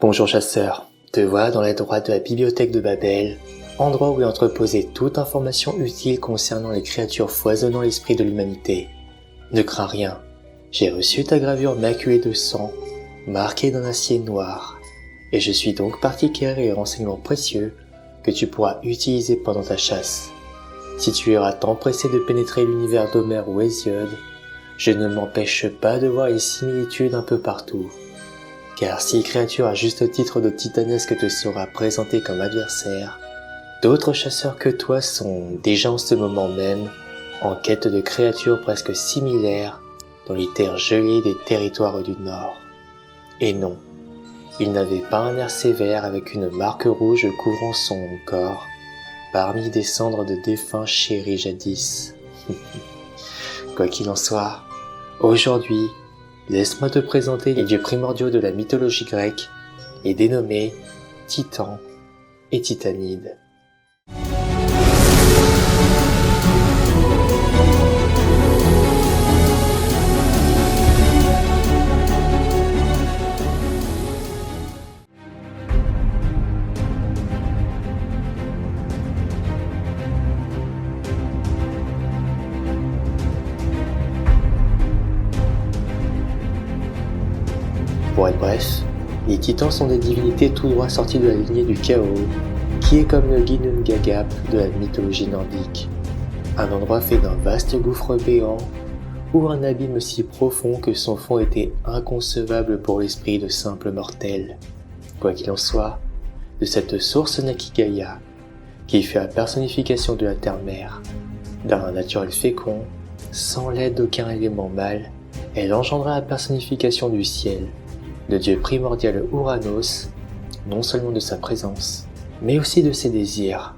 Bonjour chasseur, te voilà dans la droite de la bibliothèque de Babel, endroit où est entreposée toute information utile concernant les créatures foisonnant l'esprit de l'humanité. Ne crains rien, j'ai reçu ta gravure maculée de sang, marquée d'un acier noir, et je suis donc parti acquérir les renseignements précieux que tu pourras utiliser pendant ta chasse. Si tu iras t'empresser de pénétrer l'univers d'Homère ou Hésiode, je ne m'empêche pas de voir les similitudes un peu partout. Car si créature à juste titre de titanesque te sera présentée comme adversaire, d'autres chasseurs que toi sont déjà en ce moment même en quête de créatures presque similaires dans les terres gelées des territoires du Nord. Et non, il n'avait pas un air sévère avec une marque rouge couvrant son corps, parmi des cendres de défunts chéris jadis. Quoi qu'il en soit, aujourd'hui, laisse-moi te présenter les dieux primordiaux de la mythologie grecque et dénommés Titans et Titanides. Pour être bref, les Titans sont des divinités tout droit sorties de la lignée du chaos, qui est comme le Ginnungagap de la mythologie nordique. Un endroit fait d'un vaste gouffre béant, ou un abîme si profond que son fond était inconcevable pour l'esprit de simples mortels. Quoi qu'il en soit, de cette source naquit Gaïa, qui fut la personnification de la terre-mère. D'un naturel fécond, sans l'aide d'aucun élément mâle, elle engendra la personnification du ciel, le dieu primordial Ouranos, non seulement de sa présence, mais aussi de ses désirs,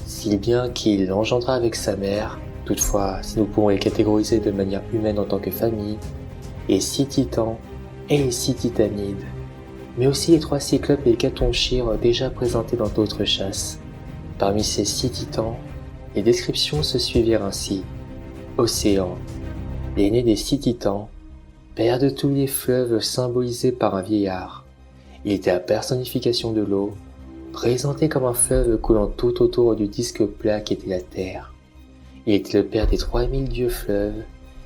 si bien qu'il engendra avec sa mère, toutefois si nous pouvons les catégoriser de manière humaine en tant que famille, les 6 titans et les 6 titanides, mais aussi les 3 cyclopes et les Katonchires déjà présentés dans d'autres chasses. Parmi ces 6 titans, les descriptions se suivirent ainsi. Océan, l'aîné des 6 titans, père de tous les fleuves symbolisé par un vieillard. Il était la personnification de l'eau, présenté comme un fleuve coulant tout autour du disque plat qu'était la terre. Il était le père des 3000 dieux fleuves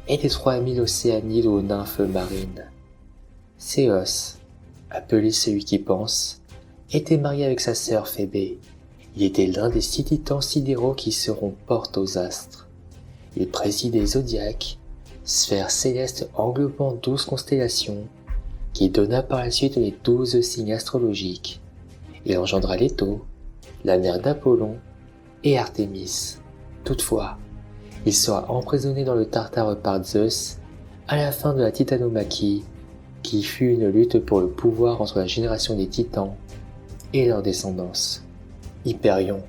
et des 3000 océanides aux nymphes marines. Céos, appelé celui qui pense, était marié avec sa sœur Phébé. Il était l'un des 6 titans sidéraux qui seront portes aux astres. Il présidait Zodiac, sphère céleste englobant 12 constellations, qui donna par la suite les 12 signes astrologiques. Il engendra Leto, la mère d'Apollon et Artémis. Toutefois, il sera emprisonné dans le Tartare par Zeus à la fin de la Titanomachie, qui fut une lutte pour le pouvoir entre la génération des titans et leur descendance. Hyperion,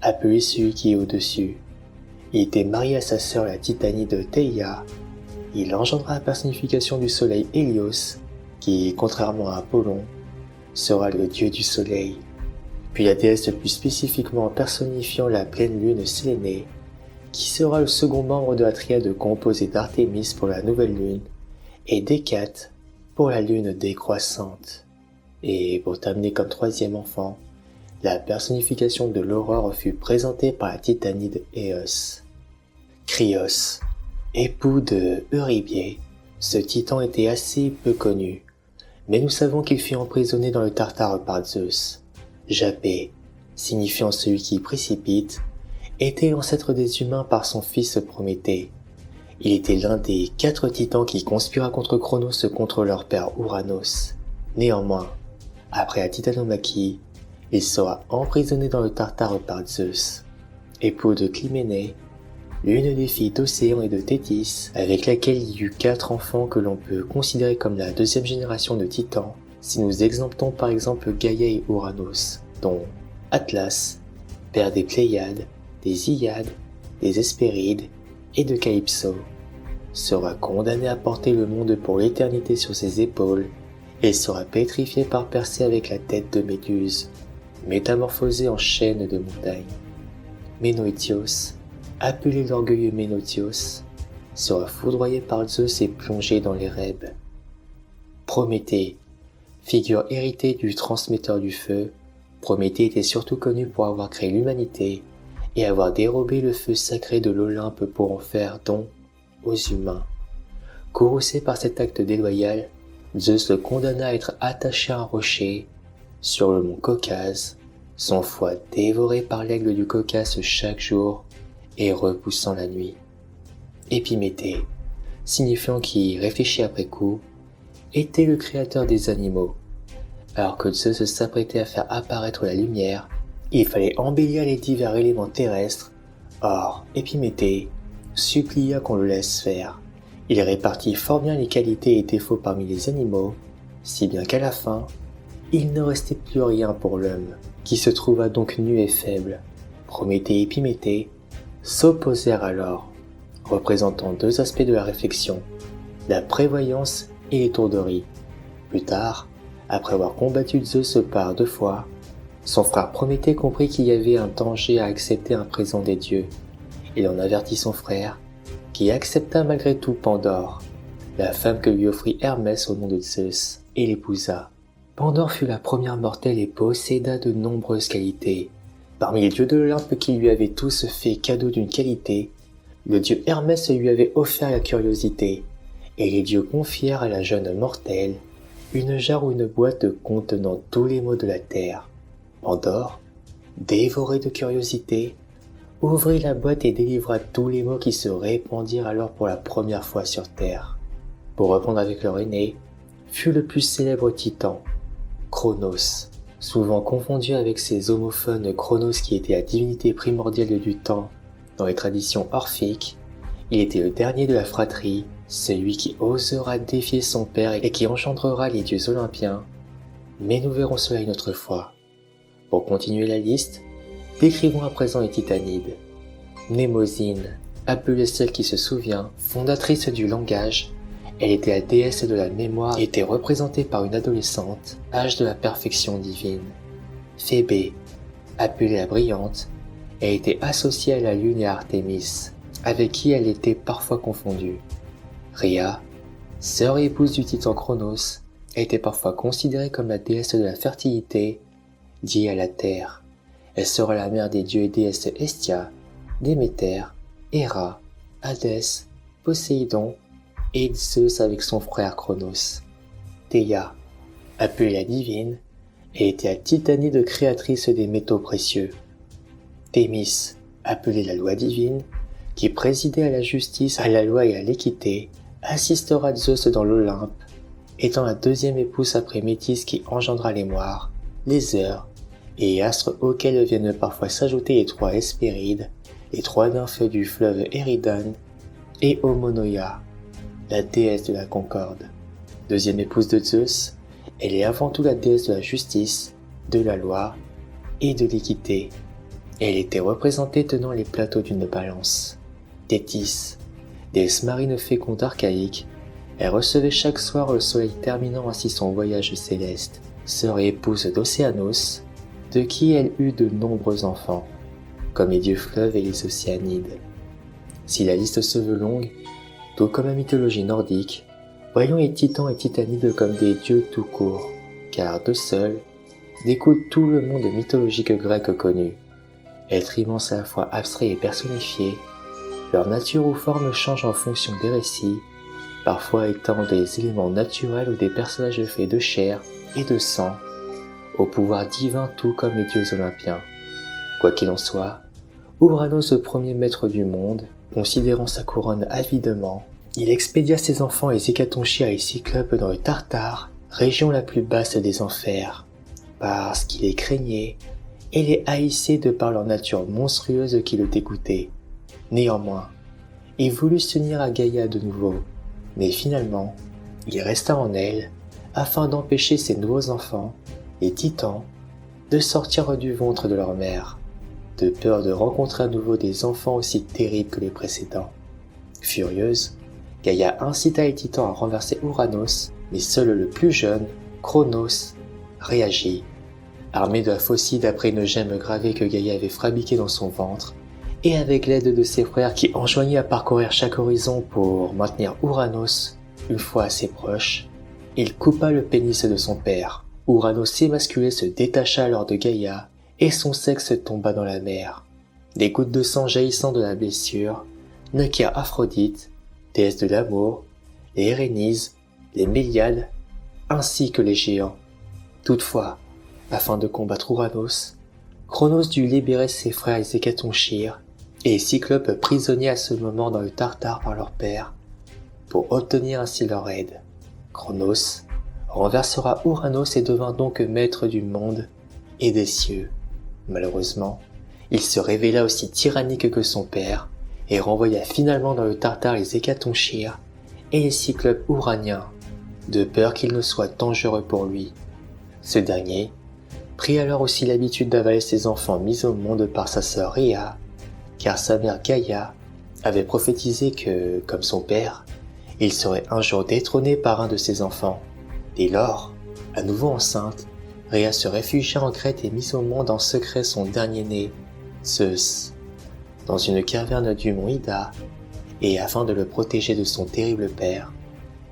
appelé celui qui est au-dessus, il était marié à sa sœur la titanide Théia. Il engendra la personnification du soleil Hélios, qui, contrairement à Apollon, sera le dieu du soleil. Puis la déesse plus spécifiquement personnifiant la pleine lune Sélénée, qui sera le second membre de la triade composée d'Artémis pour la nouvelle lune et d'Hécate pour la lune décroissante. Et pour terminer comme 3e enfant, la personnification de l'aurore fut présentée par la titanide Eos. Krios, époux de Eurybie, ce titan était assez peu connu, mais nous savons qu'il fut emprisonné dans le Tartare par Zeus. Japet, signifiant celui qui précipite, était l'ancêtre des humains par son fils Prométhée. Il était l'un des 4 titans qui conspira contre Cronos contre leur père Ouranos. Néanmoins, après la Titanomachie, il sera emprisonné dans le Tartare par Zeus. Époux de Clyménée, l'une des filles d'Océan et de Thétis, avec laquelle il y eut 4 enfants que l'on peut considérer comme la 2e génération de titans, si nous exemptons par exemple Gaïa et Ouranos, dont Atlas, père des Pléiades, des Hyades, des Hespérides et de Calypso, sera condamné à porter le monde pour l'éternité sur ses épaules et sera pétrifié par Persée avec la tête de Méduse, métamorphosé en chaîne de montagne. Ménoïtios, appelé l'orgueilleux Ménotios, sera foudroyé par Zeus et plongé dans les rêves. Prométhée, Figure héritée du transmetteur du feu, Prométhée était surtout connu pour avoir créé l'humanité et avoir dérobé le feu sacré de l'Olympe pour en faire don aux humains. Courroucé par cet acte déloyal, Zeus le condamna à être attaché à un rocher sur le mont Caucase, son foie dévoré par l'aigle du Caucase chaque jour et repoussant la nuit. Épiméthée, signifiant qui réfléchit après coup, était le créateur des animaux. Alors que Zeus s'apprêtait à faire apparaître la lumière, il fallait embellir les divers éléments terrestres. Or, Épiméthée supplia qu'on le laisse faire. Il répartit fort bien les qualités et défauts parmi les animaux, si bien qu'à la fin, il ne restait plus rien pour l'homme, qui se trouva donc nu et faible. Prométhée et Épiméthée s'opposèrent alors, représentant deux aspects de la réflexion, la prévoyance et l'étourderie. Plus tard, après avoir combattu Zeus par 2 fois, son frère Prométhée comprit qu'il y avait un danger à accepter un présent des dieux. Il en avertit son frère, qui accepta malgré tout Pandore, la femme que lui offrit Hermès au nom de Zeus, et l'épousa. Pandore fut la première mortelle et posséda de nombreuses qualités. Parmi les dieux de l'Olympe qui lui avaient tous fait cadeau d'une qualité, le dieu Hermès lui avait offert la curiosité, et les dieux confièrent à la jeune mortelle une jarre ou une boîte contenant tous les maux de la terre. Pandore, dévoré de curiosité, ouvrit la boîte et délivra tous les mots qui se répandirent alors pour la première fois sur terre. Pour répondre avec leur aîné, fut le plus célèbre titan, Cronos, souvent confondu avec ses homophones Chronos qui était la divinité primordiale du temps dans les traditions orphiques. Il était le dernier de la fratrie, celui qui osera défier son père et qui engendrera les dieux olympiens, mais nous verrons cela une autre fois. Pour continuer la liste, décrivons à présent les Titanides. Mnémosyne, appelée celle qui se souvient, fondatrice du langage, elle était la déesse de la mémoire et était représentée par une adolescente, âge de la perfection divine. Phébé, appelée la brillante, elle était associée à la lune et à Artémis, avec qui elle était parfois confondue. Rhea, sœur et épouse du titan Chronos, elle était parfois considérée comme la déesse de la fertilité, liée à la terre. Elle sera la mère des dieux et déesses Hestia, Déméter, Héra, Hadès, Poséidon et Zeus avec son frère Chronos. Théia, appelée la divine, elle était la titanide créatrice des métaux précieux. Thémis, appelée la loi divine, qui présidait à la justice, à la loi et à l'équité, assistera Zeus dans l'Olympe, étant la deuxième épouse après Métis qui engendra les moires, les heures et astres auxquels viennent parfois s'ajouter les 3 Hespérides, les 3 nymphes du fleuve Éridane et Homonoia, la déesse de la concorde. Deuxième épouse de Zeus, elle est avant tout la déesse de la justice, de la loi et de l'équité. Elle était représentée tenant les plateaux d'une balance. Thétis, déesse marine féconde archaïque, elle recevait chaque soir le soleil terminant ainsi son voyage céleste, sœur et épouse d'Océanos, de qui elle eut de nombreux enfants, comme les dieux fleuves et les océanides. Si la liste se veut longue, tout comme la mythologie nordique, voyons les titans et titanides comme des dieux tout court, car d'eux seuls découle tout le monde mythologique grec connu. Être immense à la fois abstrait et personnifié, leur nature ou forme change en fonction des récits, parfois étant des éléments naturels ou des personnages faits de chair et de sang, au pouvoir divin tout comme les dieux olympiens. Quoi qu'il en soit, Ouranos, le premier maître du monde, considérant sa couronne avidement, il expédia ses enfants les Hécatonchiens et les Cyclopes dans le Tartare, région la plus basse des enfers, parce qu'il les craignait et les haïssait de par leur nature monstrueuse qui le dégoûtait. Néanmoins, il voulut s'unir à Gaïa de nouveau, mais finalement, il resta en elle, afin d'empêcher ses nouveaux enfants, les titans, de sortir du ventre de leur mère, de peur de rencontrer à nouveau des enfants aussi terribles que les précédents. Furieuse, Gaïa incita les titans à renverser Ouranos, mais seul le plus jeune, Cronos, réagit. Armé de la faucille d'après une gemme gravée que Gaïa avait fabriquée dans son ventre, et avec l'aide de ses frères qui enjoignaient à parcourir chaque horizon pour maintenir Ouranos, une fois assez proche, il coupa le pénis de son père. Ouranos émasculé se détacha alors de Gaïa, et son sexe tomba dans la mer. Des gouttes de sang jaillissant de la blessure naquirent Aphrodite, déesse de l'amour, les Érénises, les Méliades, ainsi que les géants. Toutefois, afin de combattre Ouranos, Cronos dut libérer ses frères les Hécatonchires et Cyclope prisonniers à ce moment dans le Tartare par leur père, pour obtenir ainsi leur aide. Cronos renversera Ouranos et devint donc maître du monde et des cieux. Malheureusement, il se révéla aussi tyrannique que son père et renvoya finalement dans le Tartare les Hécatonchires et les Cyclopes ouraniens, de peur qu'ils ne soient dangereux pour lui. Ce dernier prit alors aussi l'habitude d'avaler ses enfants mis au monde par sa sœur Rhea, car sa mère Gaïa avait prophétisé que, comme son père, il serait un jour détrôné par un de ses enfants. Dès lors, à nouveau enceinte, Rhea se réfugia en Crète et mit au monde en secret son dernier-né, Zeus, dans une caverne du mont Ida, et afin de le protéger de son terrible père,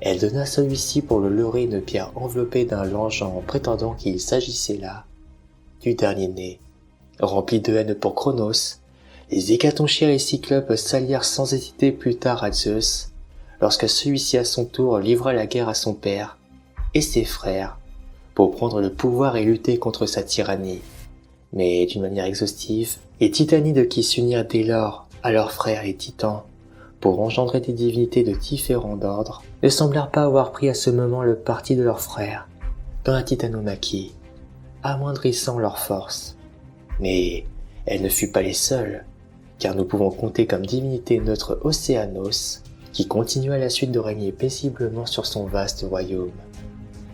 elle donna à celui-ci pour le leurrer une pierre enveloppée d'un lange en prétendant qu'il s'agissait là du dernier-né. Remplis de haine pour Cronos, les Hécatonchires et Cyclopes s'allièrent sans hésiter plus tard à Zeus, lorsque celui-ci à son tour livra la guerre à son père et ses frères pour prendre le pouvoir et lutter contre sa tyrannie. Mais d'une manière exhaustive, les Titanides qui s'unirent dès lors à leurs frères les Titans pour engendrer des divinités de différents ordres ne semblèrent pas avoir pris à ce moment le parti de leurs frères dans la Titanomachie, amoindrissant leur force. Mais elle ne fut pas les seules, car nous pouvons compter comme divinité notre Océanos, qui continua à la suite de régner paisiblement sur son vaste royaume.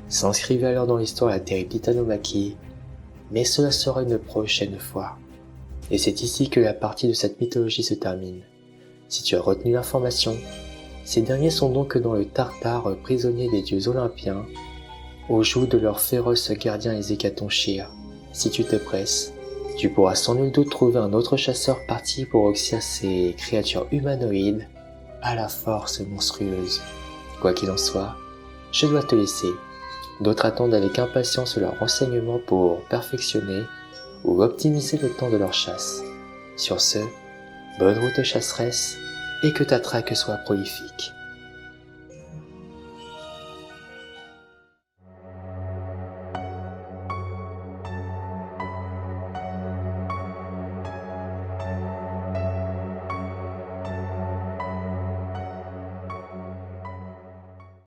S'inscrivait alors dans l'histoire la terrible Titanomachie, mais cela sera une prochaine fois. Et c'est ici que la partie de cette mythologie se termine. Si tu as retenu l'information, ces derniers sont donc dans le Tartare prisonniers des dieux olympiens, au joug de leurs féroces gardiens les Hécatonchires. Si tu te presses, tu pourras sans nul doute trouver un autre chasseur parti pour oxyre ces créatures humanoïdes à la force monstrueuse. Quoi qu'il en soit, je dois te laisser. D'autres attendent avec impatience leurs renseignements pour perfectionner ou optimiser le temps de leur chasse. Sur ce, bonne route chasseresse et que ta traque soit prolifique.